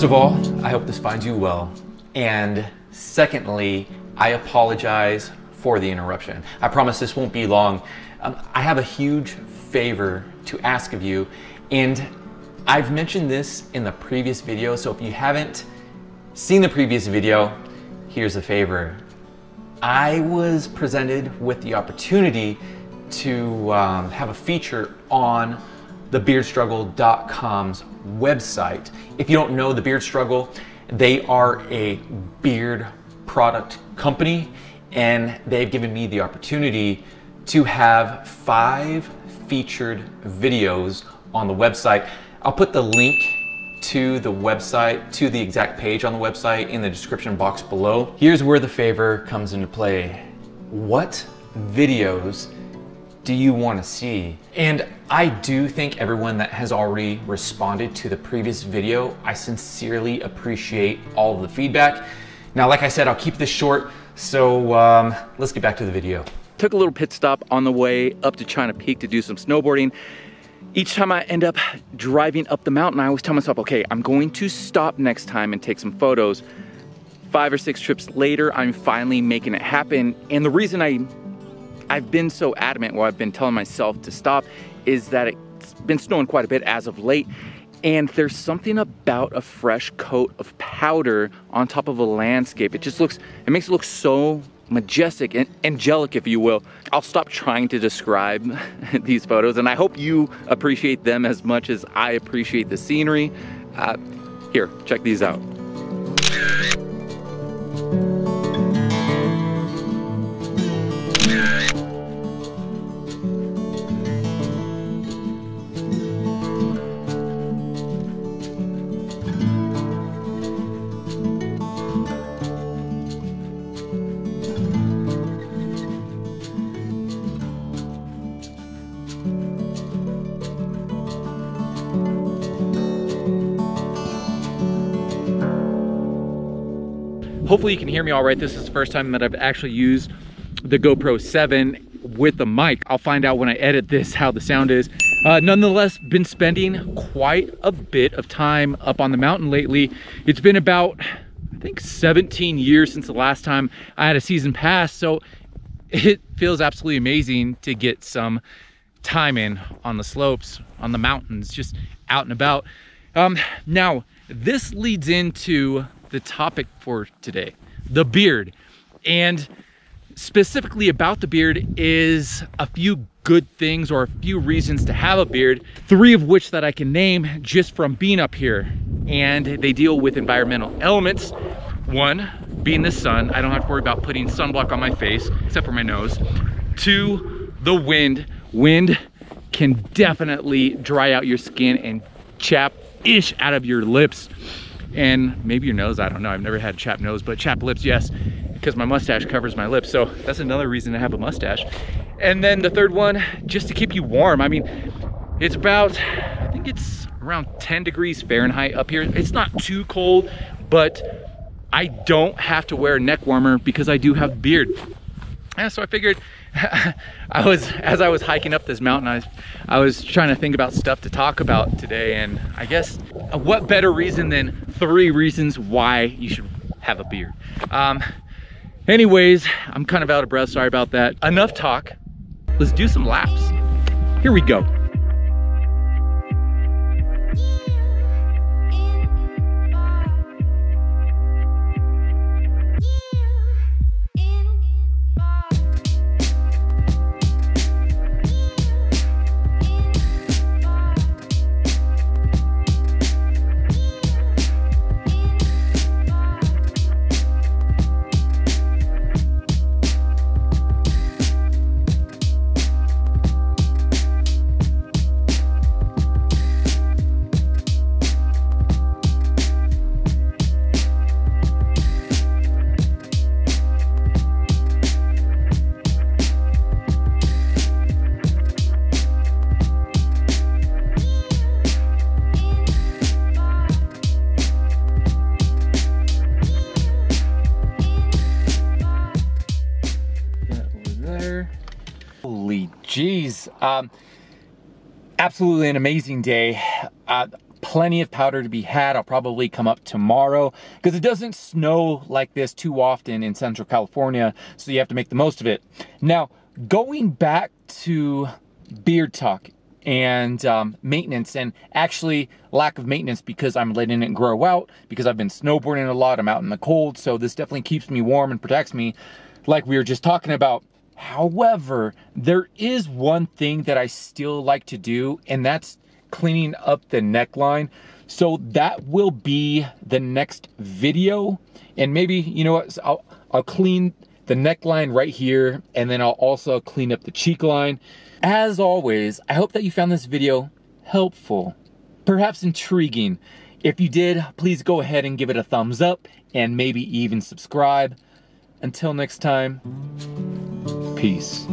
First of all, I hope this finds you well. And secondly, I apologize for the interruption. I promise this won't be long. I have a huge favor to ask of you, and I've mentioned this in the previous video, so if you haven't seen the previous video, here's a favor. I was presented with the opportunity to have a feature on the beardstruggle.com's website. If you don't know the Beard Struggle, they are a beard product company, and they've given me the opportunity to have 5 featured videos on the website. I'll put the link to the website, to the exact page on the website in the description box below. Here's where the favor comes into play. What videos do you want to see? And I do thank everyone that has already responded to the previous video. I sincerely appreciate all of the feedback. Now, like I said, I'll keep this short, so let's get back to the video. Took a little pit stop on the way up to China Peak to do some snowboarding. Each time I end up driving up the mountain, I always tell myself, okay, I'm going to stop next time and take some photos. 5 or 6 trips later, I'm finally making it happen. And the reason I've been so adamant, or I've been telling myself to stop, is that it's been snowing quite a bit as of late. And there's something about a fresh coat of powder on top of a landscape. It makes it look so majestic and angelic, if you will. I'll stop trying to describe these photos, and I hope you appreciate them as much as I appreciate the scenery. Here, check these out. Hopefully you can hear me all right. This is the first time that I've actually used the GoPro 7 with the mic. I'll find out when I edit this how the sound is. Nonetheless, been spending quite a bit of time up on the mountain lately. It's been about, I think, 17 years since the last time I had a season pass, so it feels absolutely amazing to get some time in on the slopes, on the mountains, just out and about. Now, this leads into the topic for today, the beard. And specifically about the beard is a few good things or a few reasons to have a beard, 3 of which that I can name just from being up here. And they deal with environmental elements. 1, being the sun. I don't have to worry about putting sunblock on my face, except for my nose. 2, the wind. Wind can definitely dry out your skin and chap ish out of your lips. And maybe your nose, I don't know. I've never had chapped nose, but chapped lips, yes, because my mustache covers my lips. So that's another reason to have a mustache. And then the 3rd one, just to keep you warm. I mean, it's about, I think it's around 10 degrees Fahrenheit up here. It's not too cold, but I don't have to wear a neck warmer because I do have a beard. And so I figured, as I was hiking up this mountain, I was trying to think about stuff to talk about today, and I guess what better reason than 3 reasons why you should have a beard. Anyways, I'm kind of out of breath, sorry about that. Enough talk, let's do some laps. Here we go. Holy geez. Absolutely an amazing day. plenty of powder to be had. I'll probably come up tomorrow because it doesn't snow like this too often in Central California, so you have to make the most of it. Now, going back to beard talk and maintenance, and actually lack of maintenance because I'm letting it grow out, because I've been snowboarding a lot, I'm out in the cold, so this definitely keeps me warm and protects me, like we were just talking about. However, there is one thing that I still like to do, and that's cleaning up the neckline. So that will be the next video, and maybe, you know what, I'll clean the neckline right here, and then I'll also clean up the cheek line. As always, I hope that you found this video helpful, perhaps intriguing. If you did, please go ahead and give it a thumbs up and maybe even subscribe. Until next time, peace.